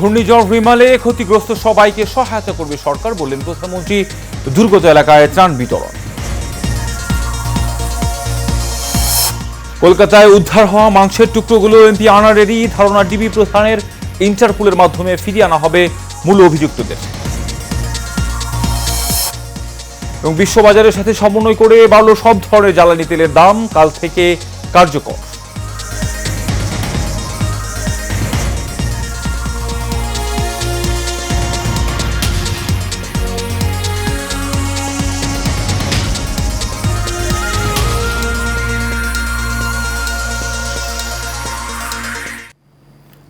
ঘূর্ণিঝড় রিমালে ক্ষতিগ্রস্ত সবাইকে সহায়তা করবে সরকার, বললেন প্রধানমন্ত্রী। দুর্গত এলাকায় ত্রাণ বিতরণ। কলকাতায় উদ্ধার হওয়া মাংসের টুকরোগুলো এমপি আনারেরই ধারণা, ডিবি প্রধানের ইন্টারপোলের মাধ্যমে ফিরিয়ে আনা হবে মূল অভিযুক্তদের। এবং বিশ্ববাজারের সাথে সমন্বয় করে বাড়ল সব ধরনের জ্বালানি তেলের দাম, কাল থেকে কার্যকর।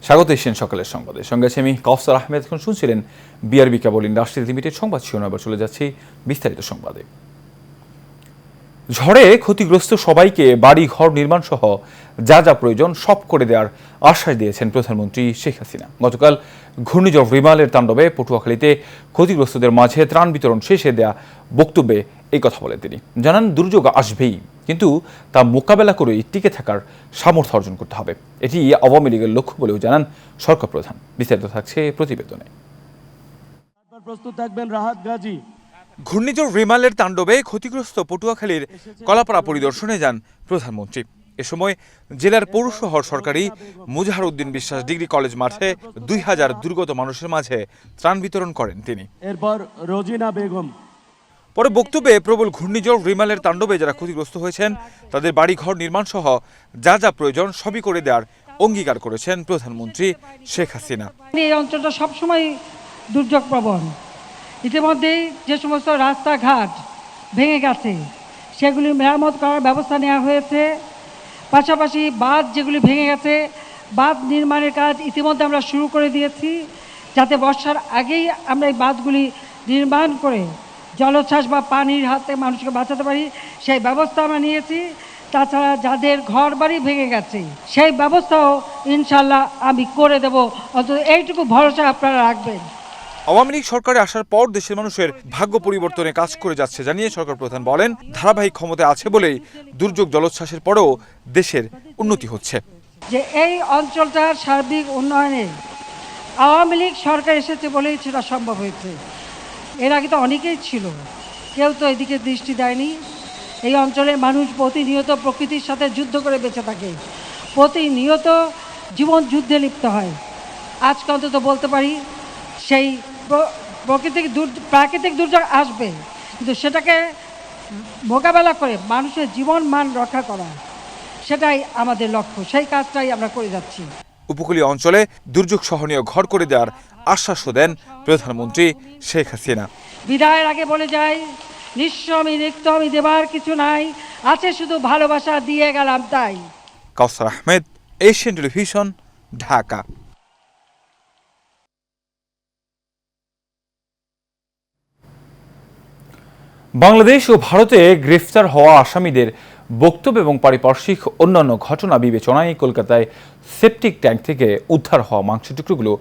স্বাগত এশিয়ান সকালের সংবাদে, সঙ্গে আছে আমি কাউসার আহমেদ। এখন শুনছিলেন বিআরবি কেবল ইন্ডাস্ট্রিজ লিমিটেড সংবাদ শিরোনাম। এবার চলে যাচ্ছি বিস্তারিত সংবাদে। ঝড়ে ক্ষতিগ্রস্ত সবাইকে বাড়ি ঘর নির্মাণ সহ যা যা প্রয়োজন সব করে দেওয়ার আশ্বাস দিয়েছেন প্রধানমন্ত্রী শেখ হাসিনা। গতকাল ঘূর্ণিঝড় রিমালের তাণ্ডবে পটুয়াখালীতে ক্ষতিগ্রস্তদের মাঝে ত্রাণ বিতরণ শেষে দেয়া বক্তব্যে এই কথা বলেন তিনি। জানান, দুর্যোগ আসবেই, কিন্তু তা মোকাবেলা করে টিকে থাকার সামর্থ্য অর্জন করতে হবে। এটি আওয়ামী লীগের লক্ষ্য বলেও জানান সরকার প্রধান। বিস্তারিত থাকছে প্রতিবেদনে। প্রস্তুত থাকবেন রাহাত গাজী। ঘূর্ণিঝড় রিমালের তাণ্ডবে ক্ষতিগ্রস্ত পটুয়াখালীর কলাপাড়া পরিদর্শনে যান প্রধানমন্ত্রী। এ সময় জেলার পৌর শহর সরকারি মুজাহার উদ্দিন বিশ্বাস ডিগ্রি কলেজ মাঠে 2000 দুর্গত মানুষের মাঝে ত্রাণ বিতরণ করেন তিনি। এরপর রোজিনা বেগম। পরে বক্তব্যে প্রবল ঘূর্ণিঝড় রিমালের তাণ্ডবে যারা ক্ষতিগ্রস্ত হয়েছেন তাদের বাড়িঘর নির্মাণ সহ যা যা প্রয়োজন সবই করে দেওয়ার অঙ্গীকার করেছেন প্রধানমন্ত্রী শেখ হাসিনা। এই অঞ্চলটা সবসময় দুর্যোগ প্রবণ। ইতিমধ্যেই যে সমস্ত রাস্তাঘাট ভেঙে গেছে সেগুলি মেরামত করার ব্যবস্থা নেওয়া হয়েছে। পাশাপাশি বাঁধ যেগুলি ভেঙে গেছে, বাঁধ নির্মাণের কাজ ইতিমধ্যে আমরা শুরু করে দিয়েছি, যাতে বর্ষার আগেই আমরা এই বাঁধগুলি নির্মাণ করে জলোচ্ছ্বাস বা পানির হাতে মানুষকে বাঁচাতে পারি, সেই ব্যবস্থা আমরা নিয়েছি। তাছাড়া যাদের ঘর বাড়ি ভেঙে গেছে সেই ব্যবস্থাও ইনশাল্লাহ আমি করে দেব, অন্তত এইটুকু ভরসা আপনারা রাখবেন। আওয়ামী লীগ সরকারে আসার পর দেশের মানুষের ভাগ্য পরিবর্তনে কাজ করে যাচ্ছে জানিয়ে সরকার প্রধান বলেন, ধারাবাহিক ক্ষমতা আছে বলেই দুর্যোগ জলোচ্ছ্বাসের পরেও দেশের উন্নতি হচ্ছে। যে এই অঞ্চলটার সার্বিক উন্নয়নে আওয়ামী লীগ সরকার এসেছে বলেই সেটা সম্ভব হয়েছে। এর আগে তো অনেকেই ছিল, কেউ তো এদিকে দৃষ্টি দেয়নি। এই অঞ্চলের মানুষ প্রতিনিয়ত প্রকৃতির সাথে যুদ্ধ করে বেঁচে থাকে, প্রতিনিয়ত জীবন যুদ্ধে লিপ্ত হয়। আজকে অন্তত বলতে পারি সেই প্রাকৃতিক দুর্যোগ আসবে, কিন্তু সেটাকে মোকাবেলা করে মানুষের জীবন মান রক্ষা করা, সেটাই আমাদের লক্ষ্য, সেই কাজটাই আমরা করে যাচ্ছি। উপকূলীয় অঞ্চলে দুর্যোগ সহনীয় ঘর করে দেওয়ার আশ্বাসও দেন প্রধানমন্ত্রী শেখ হাসিনা। বিদায়ের আগে বলে যাই, নিঃস্ব আমি রিক্ত, আমি দেবার কিছু নাই, আছে শুধু ভালোবাসা, দিয়ে গেলাম তাই। কাউসার আহমেদ, এশিয়ান টেলিভিশন, ঢাকা। বাংলাদেশ ও ভারতে গ্রেফতার হওয়া আসামিদের বক্তব্য এবং পারিপার্শ্বিক অন্যান্য ঘটনা বিবেচনায় কলকাতায় সেপটিক ট্যাঙ্ক থেকে উদ্ধার হওয়া মাংসের টুকরোগুলো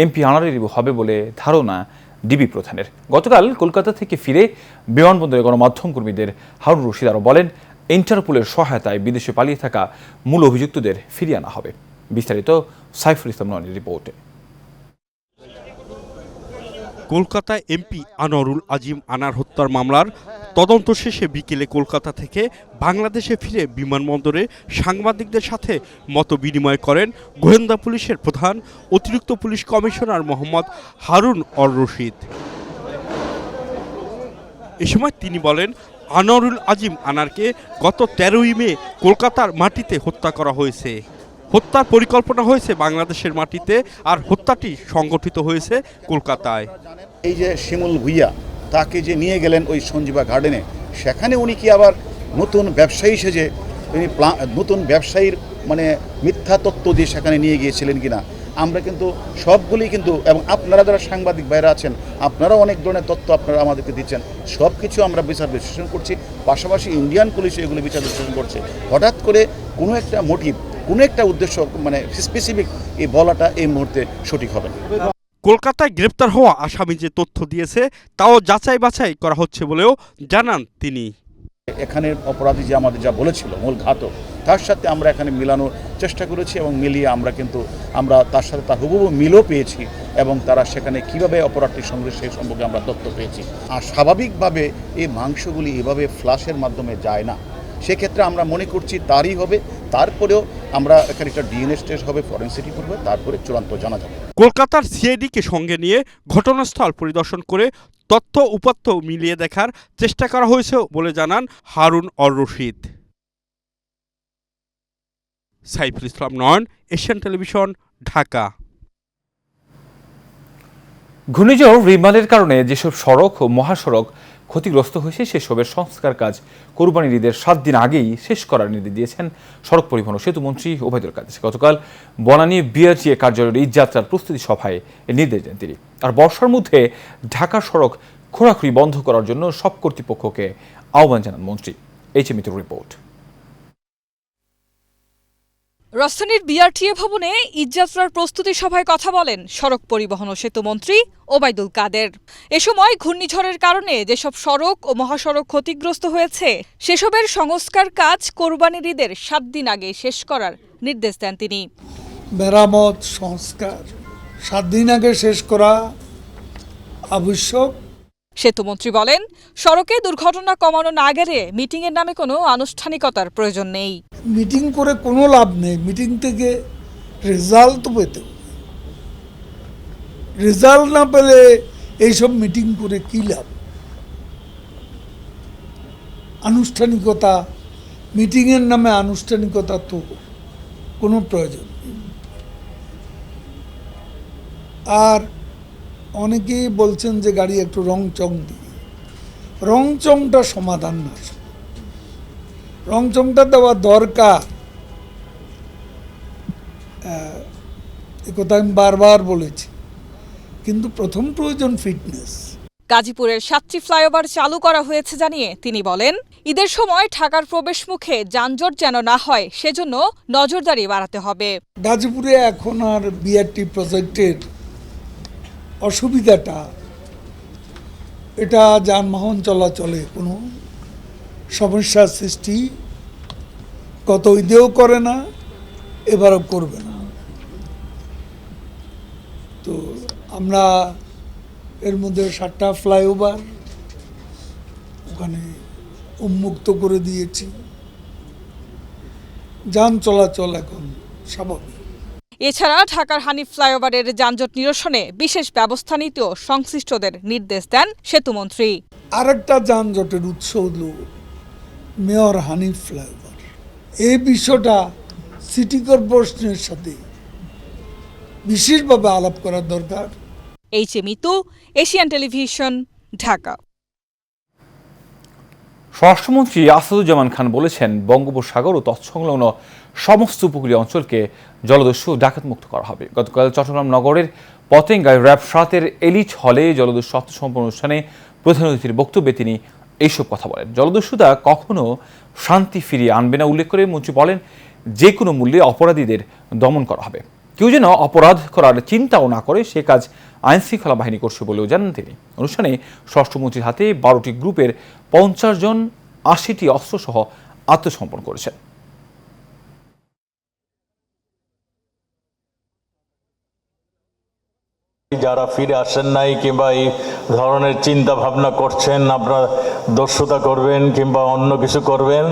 এমপি আনারের হবে বলে ধারণা ডিবি প্রধানের। গতকাল কলকাতা থেকে ফিরে বিমানবন্দরে গণমাধ্যম কর্মীদের হারুন রশিদ আরও বলেন, ইন্টারপোলের সহায়তায় বিদেশে পালিয়ে থাকা মূল অভিযুক্তদের ফিরিয়ে আনা হবে। বিস্তারিত সাইফুল ইসলাম ননির রিপোর্টে। কলকাতায় এমপি আনোয়ারুল আজিম আনার হত্যার মামলার তদন্ত শেষে বিকেলে কলকাতা থেকে বাংলাদেশে ফিরে বিমানবন্দরে সাংবাদিকদের সাথে মত বিনিময় করেন গোয়েন্দা পুলিশের প্রধান অতিরিক্ত পুলিশ কমিশনার মোহাম্মদ হারুন অর রশিদ। এ সময় তিনি বলেন, আনোয়ারুল আজিম আনারকে গত 13ই মে কলকাতার মাটিতে হত্যা করা হয়েছে। হত্যার পরিকল্পনা হয়েছে বাংলাদেশের মাটিতে, আর হত্যাটি সংগঠিত হয়েছে কলকাতায়। এই যে শিমুল ভুইয়া, তাকে যে নিয়ে গেলেন ওই সঞ্জীবা গার্ডেনে, সেখানে উনি কি আবার নতুন ব্যবসায়ী সেজে উনি নতুন ব্যবসায়ীর মানে মিথ্যা তত্ত্ব দিয়ে সেখানে নিয়ে গিয়েছিলেন কিনা, আমরা কিন্তু সবগুলি কিন্তু, এবং আপনারা যারা সাংবাদিক ভাইরা আছেন আপনারাও অনেক ধরনের তথ্য আপনারা আমাদেরকে দিচ্ছেন, সব কিছু আমরা বিচার বিশ্লেষণ করছি। পাশাপাশি ইন্ডিয়ান পুলিশ এগুলো বিচার বিশ্লেষণ করছে। হঠাৎ করে কোনো একটা মোটিভ, কোনো একটা উদ্দেশ্য মানে স্পেসিফিক এই বলাটা এই মুহূর্তে সঠিক হবে না। কলকাতায় গ্রেপ্তার হওয়া আসামি যে তথ্য দিয়েছে তাও যাচাই বাছাই করা হচ্ছে বলেও জানান তিনি। এখানের অপরাধী যে আমাদের যা বলেছিল মূল ঘাতক, তার সাথে আমরা এখানে মিলানোর চেষ্টা করেছি এবং মিলিয়ে আমরা তার সাথে তার হুবহু মিলও পেয়েছি এবং তারা সেখানে কিভাবে অপরাধটি সংগ্রহ সেই সম্পর্কে আমরা তথ্য পেয়েছি। আর স্বাভাবিকভাবে এই মাংসগুলি এভাবে ফ্লাশের মাধ্যমে যায় না, সেক্ষেত্রে আমরা মনে করছি তারই হবে। তারপরেও আমরা এখানে একটা ডিএনএ টেস্ট হবে, ফরেনসিক রিপোর্ট হবে, তারপরে চূড়ান্ত জানা যাবে। কলকাতার সিআইডিকে সঙ্গে নিয়ে ঘটনাস্থল পরিদর্শন করে তথ্য উপাত্ত মিলিয়ে দেখার চেষ্টা করা হয়েছে বলে জানান হারুন অর রশিদ। সাইফুল ইসলাম নয়ন, এশিয়ান টেলিভিশন, ঢাকা। ঘূর্ণিঝড় রিমালের কারণে যেসব সড়ক ও মহাসড়ক ক্ষতিগ্রস্ত হয়েছে সেসবের সংস্কার কাজ কোরবানির ঈদের 7 দিন আগেই শেষ করার নির্দেশ দিয়েছেন সড়ক পরিবহন ও সেতু মন্ত্রী ওবায়দুল কাদের। গতকাল বনানী বিআরটিএ কার্যালয়ের ঈদযাত্রার প্রস্তুতি সভায় এ নির্দেশ দেন তিনি। আর বর্ষার মধ্যে ঢাকার সড়ক খোঁড়াখুঁড়ি বন্ধ করার জন্য সব কর্তৃপক্ষকে আহ্বান জানান মন্ত্রী। এইচএমইতে রিপোর্ট। রাজধানীর বিআরটিএ ভবনে ঈদযাত্রার প্রস্তুতি সভায় কথা বলেন সড়ক পরিবহন ও সেতু মন্ত্রী ওবায়দুল কাদের। এ সময় ঘূর্ণিঝড়ের কারণে যেসব সড়ক ও মহাসড়ক ক্ষতিগ্রস্ত হয়েছে সেসবের সংস্কার কাজ কোরবানির ঈদের 7 দিন আগে শেষ করার নির্দেশ দেন তিনি। মেরামত সংস্কার 7 দিন আগে শেষ করা আবশ্যক। সেতুমন্ত্রী বলেন, সড়কে দুর্ঘটনা কমানো না গেলে মিটিংয়ের নামে কোনো আনুষ্ঠানিকতার প্রয়োজন নেই। মিটিং করে কোনো লাভ নেই, মিটিং থেকে রেজাল্ট তো পেতে হবে। রেজাল্ট না পেলে এইসব মিটিং করে কী লাভ? আনুষ্ঠানিকতা, মিটিংয়ের নামে আনুষ্ঠানিকতা তো কোনো প্রয়োজন নেই। আর অনেকেই বলছেন যে গাড়ি একটু রংচং দিয়ে, রংচংটা সমাধান না, রংচংটা দেওয়া দরকার, একথা আমি বারবার বলেছি, কিন্তু প্রথম প্রয়োজন ফিটনেস। গাজীপুরের 7টি ফ্লাইওভার চালু করা হয়েছে জানিয়ে তিনি বলেন, ঈদের সময় ঢাকার প্রবেশ মুখে যানজট যেন না হয় সেজন্য নজরদারি বাড়াতে হবে। গাজীপুরে এখন আর বিআরটি প্রজেক্টের অসুবিধাটা, এটা যানবাহন চলাচলে কোনো সমস্যার সৃষ্টি গত ঈদেও করে না, এবারও করবে না। তো আমরা এর মধ্যে 7টা ফ্লাইওভার ওখানে উন্মুক্ত করে দিয়েছি, যান চলাচল এখন স্বাভাবিক। এছাড়া ঢাকার হানিফ ফ্লাইওভারের যানজট নিরসনে বিশেষ ব্যবস্থা নিতেও সংশ্লিষ্টদের নির্দেশ দেন সেতুমন্ত্রী। আরেকটা যানজটের উৎস হল মেয়র হানিফ ফ্লাইওভার। এই বিষয়টা সিটি কর্পোরেশনের সাথে বিশেষভাবে আলাপ করা দরকার। এইচএমইতু, এশিয়ান টেলিভিশন, ঢাকা। স্বরাষ্ট্রমন্ত্রী আসাদুজ্জামান খান বলেছেন, বঙ্গোপসাগর ও তৎসংলগ্ন সমস্ত উপকূলীয় অঞ্চলকে জলদস্যু ডাকাতমুক্ত করা হবে। গতকাল চট্টগ্রাম নগরের পতেঙ্গায় র্যাব 7-এর এলিট হলে জলদস্যু আত্মসমর্পণ অনুষ্ঠানে প্রধান অতিথির বক্তব্যে তিনি এইসব কথা বলেন। জলদস্যুতা কখনো শান্তি ফিরিয়ে আনবে না উল্লেখ করে মন্ত্রী বলেন, যে কোনো মূল্যে অপরাধীদের দমন করা হবে। কেউ যেন অপরাধ করার চিন্তাও না করে সে কাজ আইনশৃঙ্খলা বাহিনী করছে বলেও জানান তিনি। অনুষ্ঠানে স্বরাষ্ট্রমন্ত্রীর হাতে 12টি গ্রুপের 50 জন 80টি অস্ত্রসহ আত্মসমর্পণ করেছেন। যারা ফিরে আসেন নাই কিংবা এই ধরনের চিন্তা ভাবনা করছেন, আপনারা দস্যুতা করবেন কিংবা অন্য কিছু করবেন,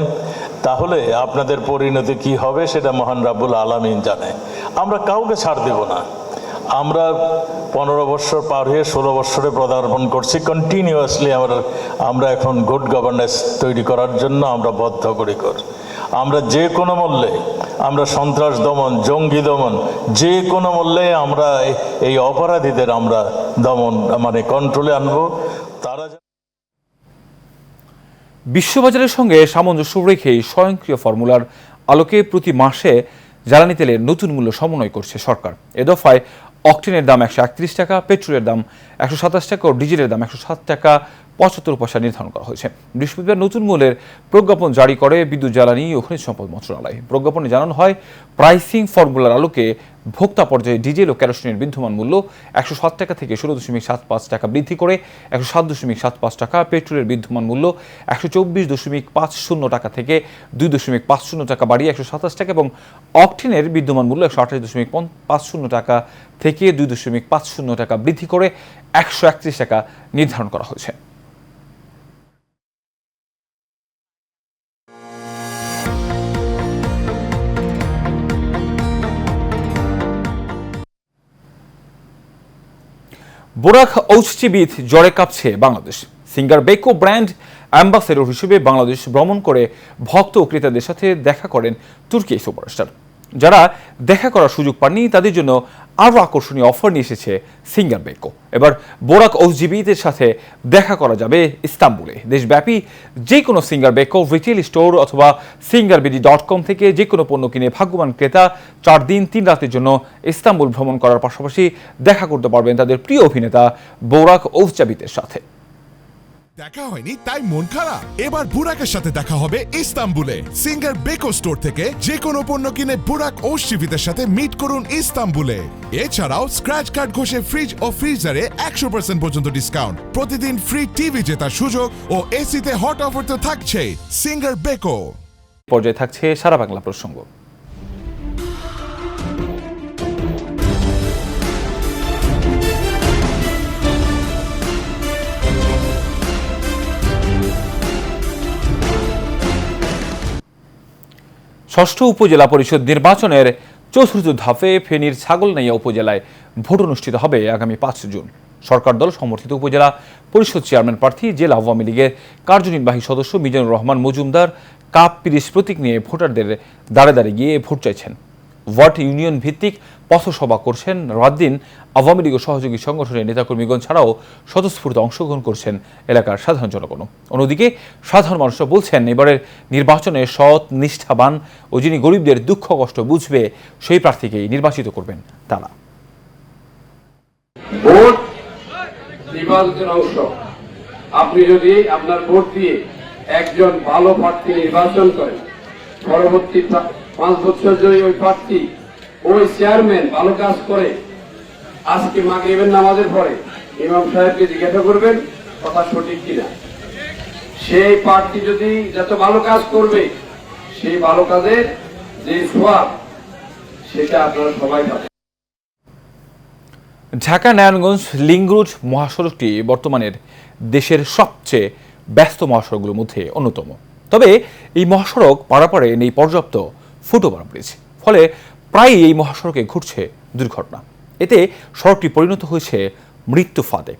তাহলে আপনাদের পরিণতি কি হবে সেটা মহান রাব্বুল আলামিন জানে। আমরা কাউকে ছাড় দেব না। আমরা 15 বছর পার হয়ে 16 বছরে পদার্পণ করছি। কন্টিনিউয়াসলি আমরা এখন গুড গভর্নেন্স তৈরি করার জন্য আমরা বদ্ধপরিকর। আমরা যে কোনো মূল্যে, আমরা সন্ত্রাস দমন, জঙ্গি দমন, যে কোনো মূল্যে আমরা এই অপরাধীদের আমরা দমন কন্ট্রোলে আনবো। তারা বিশ্ববাজারের সঙ্গে সামঞ্জস্য রেখেই স্বয়ংক্রিয় ফর্মুলার আলোকে প্রতি মাসে জ্বালানি তেলের নতুন মূল্য সমন্বয় করছে সরকার। এ দফায় অকটেনের দাম 131 টাকা, পেট্রোলের দাম 127 টাকা ও ডিজেলের দাম 107 টাকা 75 পয়সা নির্ধারণ করা হয়েছে। বৃহস্পতিবার নতুন মূল্যের প্রজ্ঞাপন জারি করে বিদ্যুৎ, জ্বালানি ও খনিজ সম্পদ মন্ত্রণালয়। প্রজ্ঞাপনে জানানো হয়, প্রাইসিং ফর্মুলার আলোকে ভোক্তা পর্যায়ে ডিজেল ও কেরোসিনের বিদ্যমান মূল্য 107 টাকা থেকে 16.75 টাকা বৃদ্ধি করে 107.75 টাকা, পেট্রোলের বিদ্যমান মূল্য 124.50 টাকা থেকে 2.50 টাকা বাড়িয়ে 127 টাকা এবং অকটেনের বিদ্যমান মূল্য 128.50 টাকা থেকে 2.50 টাকা বৃদ্ধি করে 131 টাকা নির্ধারণ করা হয়েছে। বোরাক ঔষধিবিদ জ্বরে কাঁপছে Bangladesh. Singer Beko brand ambassador হিসেবে বাংলাদেশ ভ্রমণ করে ভক্ত ও ক্রেতাদের সাথে দেখা করেন তুর্কি সুপারস্টার। যারা দেখা করার সুযোগ পাননি তাদের জন্য আরও আকর্ষণীয় অফার নিয়ে এসেছে সিঙ্গার বেকো। এবার বোরাক ঔষধিবিদের সাথে দেখা করা যাবে ইস্তাম্বুলে। দেশব্যাপী যে কোনো সিঙ্গার বেকো রিটেল স্টোর অথবা singarbeedi.com থেকে যে কোনো পণ্য কিনে ভাগ্যবান ক্রেতা 4 দিন 3 রাতের জন্য ইস্তাম্বুল ভ্রমণ করার পাশাপাশি দেখা করতে পারবেন তাদের প্রিয় অভিনেতা বোরাক ওভচাবিতের সাথে। দেখা হয়নি তাই মন খারাপ? এবার বুরাকের সাথে দেখা হবে ইস্তাম্বুলে। সিঙ্গার বেকো স্টোর থেকে যে কোনো পণ্য কিনে বুরাক ওশটিভিতের সাথে মিট করুন ইস্তাম্বুলে। এছাড়াও স্ক্র্যাচ কার্ড ঘষে ফ্রিজ ও ফ্রিজারে 100% পর্যন্ত ডিসকাউন্ট, প্রতিদিন ফ্রি টিভি জেতার সুযোগ ও এসিতে হট অফার তো থাকছে। Singer Beko. পর্যায়ে থাকছে সারা বাংলা প্রসঙ্গ। ষষ্ঠ উপজেলা পরিষদ নির্বাচনের চতুর্থ ধাপে ফেনীর ছাগলনাইয়া উপজেলায় ভোট অনুষ্ঠিত হবে আগামী 5 জুন। সরকার দল সমর্থিত উপজেলা পরিষদ চেয়ারম্যান প্রার্থী জেলা আওয়ামী লীগের কার্যনির্বাহী সদস্য মিজানুর রহমান মজুমদার কাপ পিরিশ প্রতীক নিয়ে ভোটারদের দাঁড়ে দাঁড়িয়ে গিয়ে ভোট চাইছেন। ওয়ার্ড ইউনিয়ন ভিত্তিক পথসভা করছেন রাত দিন আওয়ামী লীগ ও সহযোগী সংগঠনের নেতাকর্মীগণ ছাড়াও স্বতঃস্ফূর্ত অংশগ্রহণ করছেন এলাকার সাধারণ জনগণ। অন্যদিকে সাধারণ মানুষরা বলছেন, এবারের নির্বাচনে সৎ, নিষ্ঠাবান ও যিনি গরিবদের দুঃখ কষ্ট বুঝবে সেই প্রার্থীকেই নির্বাচিত করবেন তারা। ভোট নির্বাচনের অংশ। আপনি যদি আপনার ভোট দিয়ে একজন ভালো প্রার্থী নির্বাচন করেন, পরবর্তী 5 বছর যদি ওই প্রার্থী, ওই চেয়ারম্যান ভালো কাজ করে, আজকে মাগরিবের নামাজের পরে ইমাম সাহেবকে জিজ্ঞাসা করবেন কথা সঠিক কিনা। সেই প্রার্থী যদি যত ভালো কাজ করবে, সেই ভালো কাজের যে সওয়াব সেটা আপনারা সবাই পাবেন। ঢাকা নারায়ণগঞ্জ লিংক রোড মহাসড়কটি বর্তমানের দেশের সবচেয়ে ব্যস্ত মহাসড়কগুলোর মধ্যে অন্যতম। তবে এই মহাসড়ক পারাপারে নেই পর্যাপ্ত ফুটওভার ব্রিজ, ফলে প্রায়ই এই মহাসড়কে ঘটছে দুর্ঘটনা। এতে সড়কটি পরিণত হয়েছে মৃত্যু ফাঁদে।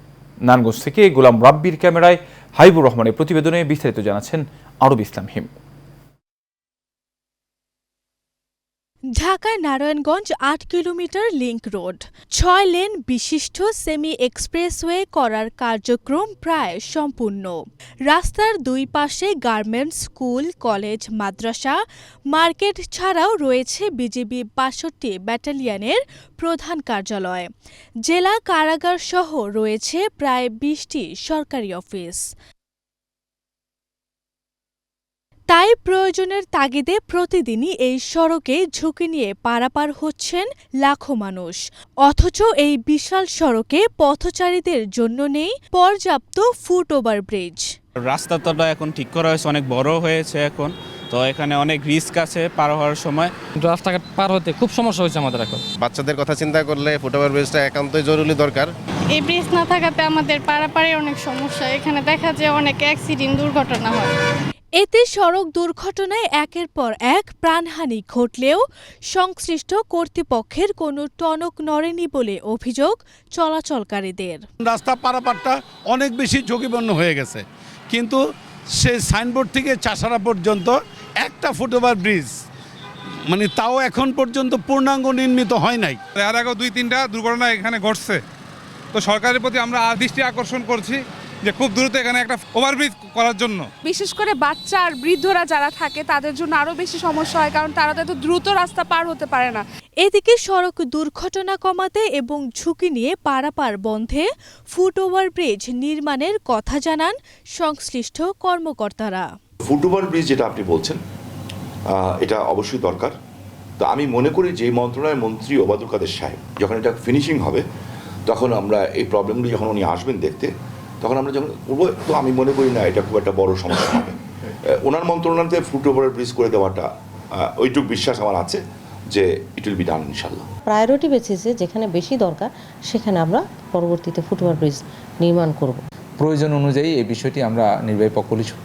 নারায়ণগঞ্জ থেকে গোলাম রাব্বির ক্যামেরায় হাবিবুর রহমানের প্রতিবেদনে বিস্তারিত জানাচ্ছেন আরব ইসলাম হিম। Dhaka Narayanganj 8 kilometre link road, 6 lane বিশিষ্ট সেমি এক্সপ্রেসওয়ে করার কার্যক্রম প্রায় সম্পূর্ণ। রাস্তার দুই পাশে গার্মেন্টস, স্কুল, কলেজ, মাদ্রাসা, মার্কেট ছাড়াও রয়েছে বিজিবি ৬২ ব্যাটালিয়নের প্রধান কার্যালয়। জেলা কারাগার সহ রয়েছে প্রায় 20টি সরকারি অফিস। তাই প্রয়োজনের তাগিদে প্রতিদিনই এই সড়কে ঝুঁকি নিয়ে পারাপার হচ্ছেন লাখো মানুষ। অথচ এই বিশাল সড়কে পথচারীদের জন্য নেই পর্যাপ্ত ফুটওভার ব্রিজ। রাস্তাটা এখন ঠিক করা হয়েছে, অনেক বড় হয়েছে এখন, তো এখানে অনেক রিস্ক আছে পার হওয়ার সময়। রাস্তাঘাট পার হতে খুব সমস্যা হয়েছে আমাদের এখন। বাচ্চাদের কথা চিন্তা করলে ফুটওভার ব্রিজটা একান্তই জরুরি দরকার। এই ব্রিজ না থাকাতে আমাদের পারাপারে অনেক সমস্যা, এখানে দেখা যায় অনেক অ্যাক্সিডেন্ট, দুর্ঘটনা হয়। এতে সড়ক দুর্ঘটনায় একের পর এক প্রাণহানি ঘটলেও সংশ্লিষ্ট কর্তৃপক্ষের কোনো টনক নড়েনি বলে অভিযোগ চলাচলকারীদের। রাস্তা পারাপারটা অনেক বেশি ঝুঁকিপূর্ণ হয়ে গেছে, কিন্তু সেই সাইনবোর্ড থেকে চাষারা পর্যন্ত একটা ফুটওভার ব্রিজ মানে তাও এখন পর্যন্ত পূর্ণাঙ্গ নির্মিত হয় নাই। এর আগেও 2-3টা দুর্ঘটনা এখানে ঘটছে, তো সরকারের প্রতি আমরা দৃষ্টি আকর্ষণ করছি যে খুব দ্রুত এখানে একটা ওভারব্রিজ করার জন্য। বিশেষ করে বাচ্চা আর বৃদ্ধরা যারা থাকে তাদের জন্য আরও বেশি সমস্যা হয়, কারণ তারা তো এত দ্রুত রাস্তা পার হতে পারে না। এদিকে সড়ক দুর্ঘটনা কমাতে এবং ঝুঁকি নিয়ে পারাপার বন্ধে ফুট ওভারব্রিজ নির্মাণের কথা জানান সংশ্লিষ্ট কর্মকর্তারা। ফুট ওভারব্রিজ যেটা আপনি বলছেন, এটা অবশ্যই দরকার। তো আমি মনে করি যে মন্ত্রণালয়ের মন্ত্রী ওবায়দুল কাদের সাহেব যখন এটা ফিনিশিং হবে, তখন আমরা এই প্রবলেমগুলি যখন উনি আসবেন দেখতে, তখন আমরা যখন করবো, তো আমি মনে করি না এটা খুব একটা বড় সমস্যা হবে। ওনার মন্ত্রণালয়তে ফুট ওভারব্রিজ করে দেওয়াটা ওইটুকু বিশ্বাস আমার আছে যে ইট উইল বি ডান ইনশাল্লাহ। প্রায়োরিটি বেসিসে যেখানে বেশি দরকার সেখানে আমরা পরবর্তীতে ফুট ওভারব্রিজ নির্মাণ করব। প্রয়োজন অনুযায়ী এই বিষয়টি আমরা নির্বাহী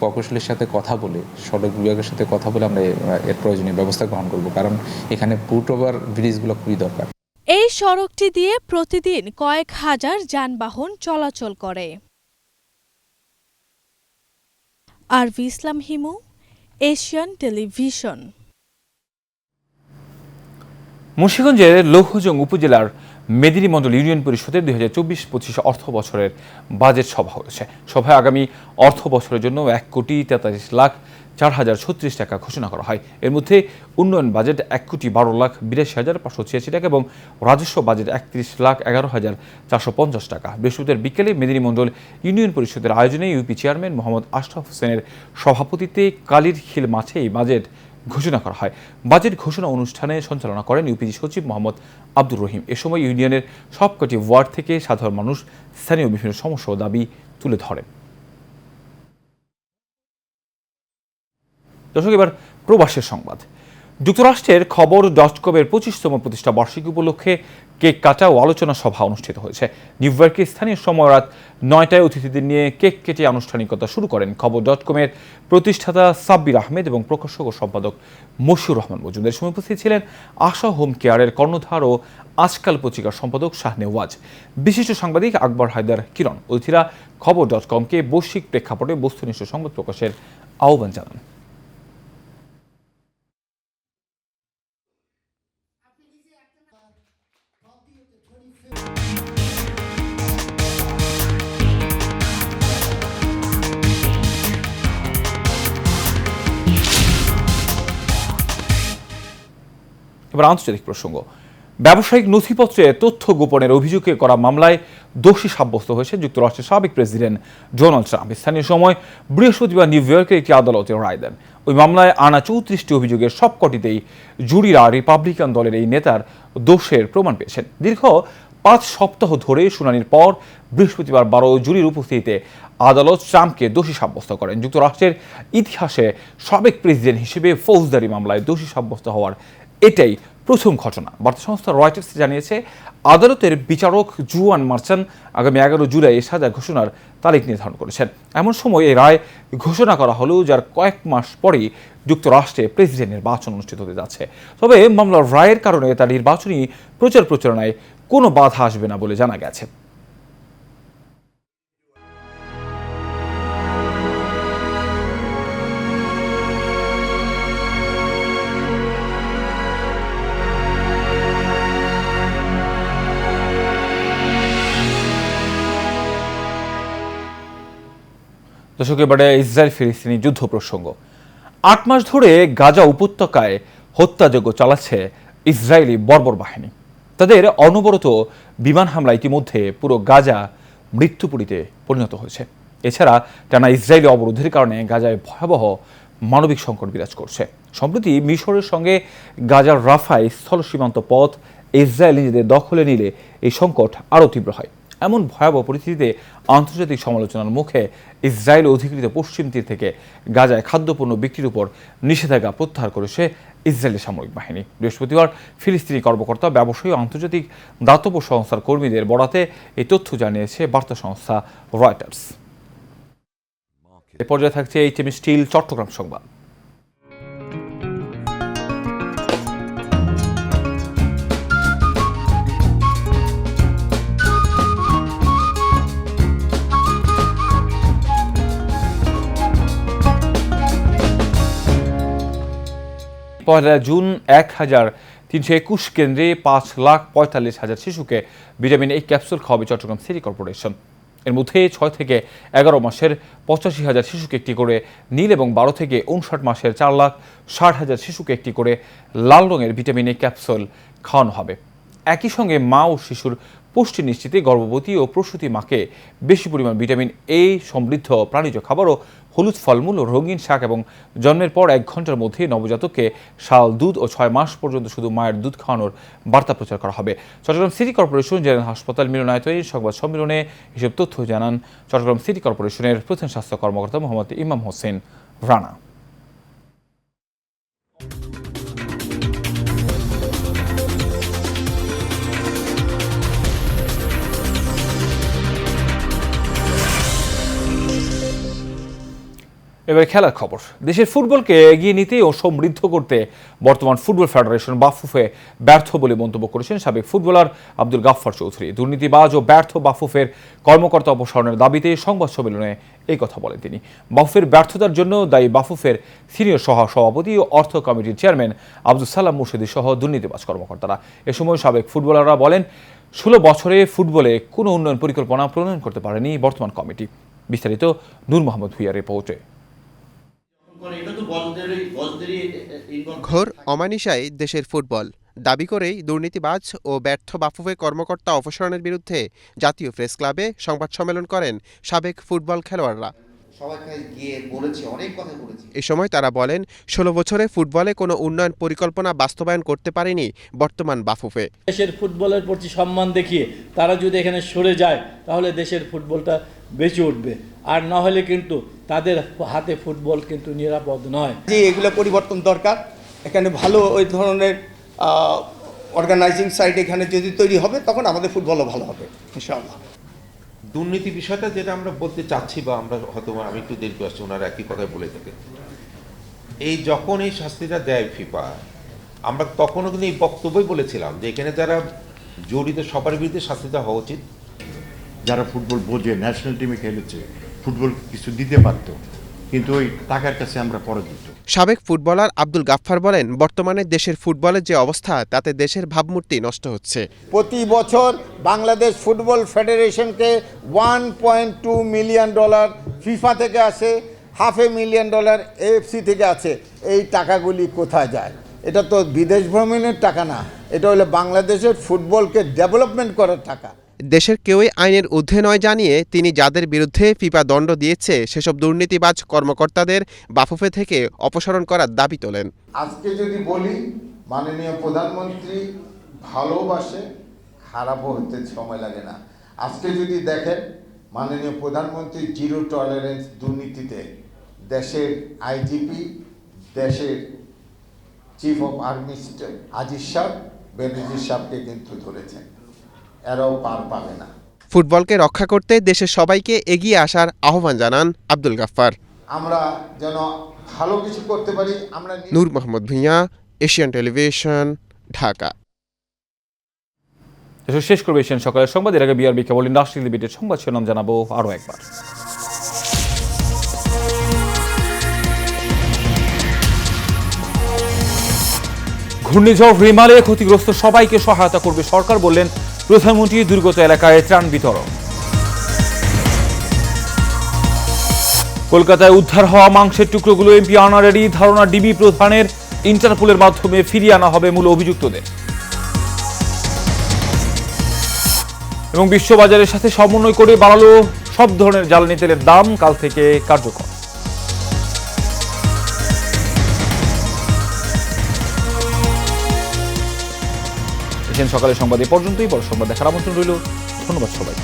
প্রকৌশলীর সাথে কথা বলে, সড়ক বিভাগের সাথে কথা বলে আমরা এর প্রয়োজনীয় ব্যবস্থা গ্রহণ করব, কারণ এখানে ফুট ওভার ব্রিজগুলো খুবই দরকার। এই সড়কটি দিয়ে প্রতিদিন কয়েক হাজার যানবাহন চলাচল করে। আরভি ইসলাম হিমু, এশিয়ান টেলিভিশন। মুন্সিগঞ্জের লৌহজং উপজেলার মেদিনীমণ্ডল ইউনিয়ন পরিষদের 2024-25 অর্থ বছরের বাজেট সভা হয়েছে। সভায় আগামী অর্থ বছরের জন্য 1,43,04,036 টাকা ঘোষণা করা হয়। এর মধ্যে উন্নয়ন বাজেট 1,12,82,586 টাকা এবং রাজস্ব বাজেট 31,11,450 টাকা। বৃহস্পতিবার বিকেলে মেদিনীমণ্ডল ইউনিয়ন পরিষদের আয়োজনে ইউপি চেয়ারম্যান মোহাম্মদ আশরাফ হোসেনের সভাপতিত্বে কালীর খিল মাঠে এই বাজেট ঘোষণা করা হয়। বাজেট ঘোষণা অনুষ্ঠানে সঞ্চালনা করেন ইউপিজি সচিব মোহাম্মদ আব্দুর রহিম। এ সময় ইউনিয়নের সবকটি ওয়ার্ড থেকে সাধারণ মানুষ স্থানীয় বিভিন্ন সমস্যা ও দাবি তুলে ধরেন। দর্শক, এবার প্রবাসের সংবাদ। যুক্তরাষ্ট্রের খবর.com-এর 25তম প্রতিষ্ঠা বার্ষিকী উপলক্ষে কেক কাটা ও আলোচনা সভা অনুষ্ঠিত হয়েছে। নিউ ইয়র্কে স্থানীয় সময় রাত 9টায় অতিথিদের নিয়ে কেক কেটে আনুষ্ঠানিকতা শুরু করেন খবর.com-এর প্রতিষ্ঠাতা সাব্বির আহমেদ এবং প্রকাশক ও সম্পাদক মশিউর রহমান মজুমদার। সময় উপস্থিত ছিলেন আশা হোম কেয়ারের কর্ণধার ও আজকাল পত্রিকার সম্পাদক শাহনেওয়াজ, বিশিষ্ট সাংবাদিক আকবর হায়দার কিরণ। অতিথিরা খবর.com-কে বৈশ্বিক প্রেক্ষাপটে বস্তুনিষ্ঠ সংবাদ প্রকাশের আহ্বান জানান। এবার আন্তর্জাতিক প্রসঙ্গ। ব্যবসায়িক নথিপত্রে তথ্য গোপনের অভিযোগে করা মামলায় দোষী সাব্যস্ত হয়েছে যুক্তরাষ্ট্রের সাবেক প্রেসিডেন্ট ডোনাল্ড ট্রাম্প। স্থানীয় সময় বৃহস্পতিবার নিউ ইয়র্কের একটি আদালতে রায় দেন। ওই মামলায় আনা 34টি অভিযোগের সবকটিতেই জুরিরা রিপাবলিকান দলের এই নেতার দোষের প্রমাণ পেয়েছেন। দীর্ঘ 5 সপ্তাহ ধরে শুনানির পর বৃহস্পতিবার 12 জুরির উপস্থিতিতে আদালত ট্রাম্পকে দোষী সাব্যস্ত করেন। যুক্তরাষ্ট্রের ইতিহাসে সাবেক প্রেসিডেন্ট হিসেবে ফৌজদারি মামলায় দোষী সাব্যস্ত হওয়ার এটাই প্রথম ঘটনা। বার্তা সংস্থা রয়টার্স জানিয়েছে, আদালতের বিচারক জুয়ান মার্চান আগামী 11 জুলাই সাজা ঘোষণার তারিখ নির্ধারণ করেছেন। এমন সময় এই রায় ঘোষণা করা হলেও যার কয়েক মাস পরেই যুক্তরাষ্ট্রে প্রেসিডেন্ট নির্বাচন অনুষ্ঠিত হতে যাচ্ছে। তবে মামলার রায়ের কারণে তার নির্বাচনী প্রচারণায় কোনো বাধা আসবে না বলে জানা গেছে। দর্শক, এবারে ইসরায়েল ফিলিস্তিনি যুদ্ধ প্রসঙ্গ। 8 মাস ধরে গাজা উপত্যকায় হত্যাযজ্ঞ চালাচ্ছে ইসরায়েলি বর্বর বাহিনী। তাদের অনবরত বিমান হামলা ইতিমধ্যে পুরো গাজা মৃত্যুপুরীতে পরিণত হয়েছে। এছাড়া টানা ইসরায়েলি অবরোধের কারণে গাজায় ভয়াবহ মানবিক সংকট বিরাজ করছে। সম্প্রতি মিশরের সঙ্গে গাজার রাফায় স্থল সীমান্ত পথ ইসরায়েল নিজেদের দখলে নিলে এই সংকট আরও তীব্র হয়। এমন ভয়াবহ পরিস্থিতিতে আন্তর্জাতিক সমালোচনার মুখে ইসরায়েল অধিকৃত পশ্চিম তীর থেকে গাজায় খাদ্যপণ্য বিক্রির উপর নিষেধাজ্ঞা প্রত্যাহার করেছে ইসরায়েলি সামরিক বাহিনী। বৃহস্পতিবার ফিলিস্তিনি কর্মকর্তা, ব্যবসায়ী ও আন্তর্জাতিক দাতব্য সংস্থার কর্মীদের বরাতে এই তথ্য জানিয়েছে বার্তা সংস্থা রয়টার্স। এ পর্যায়ে থাকছে এইচএম স্টিল চট্টগ্রাম সংবাদ। পয়লা জুন 1,321 কেন্দ্রে 5,45,000 শিশুকে ভিটামিন A ক্যাপসুল খাওয়াবে চট্টগ্রাম সিটি কর্পোরেশন। এর মধ্যে 6 থেকে 11 মাসের 85,000 শিশুকে একটি করে নীল এবং 12 থেকে 59 মাসের 4,60,000 শিশুকে একটি করে লাল রঙের ভিটামিন এ ক্যাপসুল খাওয়ানো হবে। একই সঙ্গে মা ও শিশুর পুষ্টি নিশ্চিতে গর্ভবতী ও প্রসূতি মাকে বেশি পরিমাণ ভিটামিন এ সমৃদ্ধ প্রাণীজ খাবার ও হলুদ ফলমূল ও রঙিন শাক এবং জন্মের পর 1 ঘন্টার মধ্যে নবজাতককে শাল দুধ ও 6 মাস পর্যন্ত শুধু মায়ের দুধ খাওয়ানোর বার্তা প্রচার করা হবে। চট্টগ্রাম সিটি কর্পোরেশন জেনারেল হাসপাতাল মিলনায়তনে সংবাদ সম্মেলনে এসব তথ্য জানান চট্টগ্রাম সিটি কর্পোরেশনের প্রধান স্বাস্থ্য কর্মকর্তা মোহাম্মদ ইমাম হোসেন রানা। এবার খেলার খবর। দেশের ফুটবলকে এগিয়ে নিতে ও সমৃদ্ধ করতে বর্তমান ফুটবল ফেডারেশন বাফুফে ব্যর্থ বলে মন্তব্য করেছেন সাবেক ফুটবলার আব্দুল গাফফার চৌধুরী। দুর্নীতিবাজ ও ব্যর্থ বাফুফের কর্মকর্তা অপসারণের দাবিতে সংবাদ সম্মেলনে এই কথা বলেন তিনি। বাফুফের ব্যর্থতার জন্য দায়ী বাফুফের সিনিয়র সভাপতি ও অর্থ কমিটির চেয়ারম্যান আব্দুল সালাম মুর্শিদি সহ দুর্নীতিবাজ কর্মকর্তারা। এ সময় সাবেক ফুটবলাররা বলেন 16 বছরে ফুটবলে কোনো উন্নয়ন পরিকল্পনা প্রণয়ন করতে পারেনি বর্তমান কমিটি। বিস্তারিত নূর মোহাম্মদ ভুইয়ার রিপোর্টে। ঘোর অমানিসায় দেশের ফুটবল দাবি করেই দুর্নীতিবাজ ও ব্যর্থ বাফুফে কর্মকর্তা অপসারণের বিরুদ্ধে জাতীয় প্রেস ক্লাবে সংবাদ সম্মেলন করেন সাবেক ফুটবল খেলোয়াড়রা। এ সময় তারা বলেন 16 বছরে ফুটবলে কোনো উন্নয়ন পরিকল্পনা বাস্তবায়ন করতে পারেনি বর্তমান বাফুফে। দেশের ফুটবলের প্রতি সম্মান দেখিয়ে তারা যদি এখানে সরে যায় তাহলে দেশের ফুটবলটা বেঁচে উঠবে, আর না হলে কিন্তু তাদের হাতে ফুটবল কিন্তু নিরাপদ নয়। যে এগুলো পরিবর্তন দরকার, এখানে ভালো ওই ধরনের অর্গানাইজিং সাইড এখানে যদি তৈরি হবে তখন আমাদের ফুটবলও ভালো হবে ইনশাআল্লাহ। দুর্নীতি বিষয়টা যেটা আমরা বলতে চাচ্ছি বা আমরা হয়তো আমি একটু দেরি করছি, ওনারা একই কথাই বলে থাকে। এই যখন এই শাস্তিটা দেয় ফিফা, আমরা তখনও কিন্তু এই বক্তব্যই বলেছিলাম যে এখানে যারা জড়িত সবার বিরুদ্ধে শাস্তিটা হওয়া উচিত। যারা ফুটবল বোঝে, ন্যাশনাল টিমে খেলেছে, ফুটবল কিছু দিতে পারত, কিন্তু ওই টাকার কাছে আমরা পরাজিত। সাবেক ফুটবলার আব্দুল গাফফার বলেন বর্তমানে দেশের ফুটবলের যে অবস্থা তাতে দেশের ভাবমূর্তি নষ্ট হচ্ছে। প্রতি বছর বাংলাদেশ ফুটবল ফেডারেশনকে $1.2 মিলিয়ন ফিফা থেকে আসে, $500,000 AFC থেকে আছে। এই টাকাগুলি কোথায় যায়? এটা তো বিদেশ ভ্রমণের টাকা না, এটা হলো বাংলাদেশের ফুটবলকে ডেভেলপমেন্ট করার টাকা। দেশের কেউই আইনের ঊর্ধ্বে নয় জানিয়ে তিনি যাদের বিরুদ্ধে ফিফা দণ্ড দিয়েছে সেসব দুর্নীতিবাজ কর্মকর্তাদের বাফুফে থেকে অপসারণ করার দাবি তোলেন। আজকে যদি বলি মাননীয় প্রধানমন্ত্রী ভালোবাসে, খারাপও হতে সময় লাগে না। আজকে যদি দেখেন মাননীয় প্রধানমন্ত্রী জিরো টলারেন্স দুর্নীতিতে দেশের আইজিপি, দেশের চিফ অফ আর্মি আজিজ সাহেব, বেনজির সাহেবকে কিন্তু ধরেছেন, এরাও পার পাবে না। ফুটবলকে রক্ষা করতে দেশের সবাইকে এগিয়ে আসার আহ্বান জানান আব্দুল গাফফার। আমরা যেন ভালো কিছু করতে পারি। আমরা নূর মোহাম্মদ ভুঁইয়া, এশিয়ান টেলিভিশন, ঢাকা। শেষ করবে এশিয়ান সকালের সংবাদ। এর আগে বিআরবি কেবল ইন্ডাস্ট্রি লিমিটেড সংবাদ শিরোনাম জানাবো আরও একবার। ঘূর্ণিঝড় রিমালে ক্ষতিগ্রস্ত সবাইকে সহায়তা করবে সরকার, বললেন প্রধানমন্ত্রী। দুর্গত এলাকায় ত্রাণ বিতরণ। কলকাতায় উদ্ধার হওয়া মাংসের টুকরোগুলো এমপি আনারেরই ধারণা, ডিবি প্রধানের ইন্টারপোলের মাধ্যমে ফিরিয়ে আনা হবে মূল অভিযুক্তদের। এবং বিশ্ববাজারের সাথে সমন্বয় করে বাড়ালো সব ধরনের জ্বালানি তেলের দাম, কাল থেকে কার্যকর। সকালের সংবাদ এ পর্যন্তই। বড় সংবাদ দেখার আমন্ত্রণ রইল। ধন্যবাদ সবাই।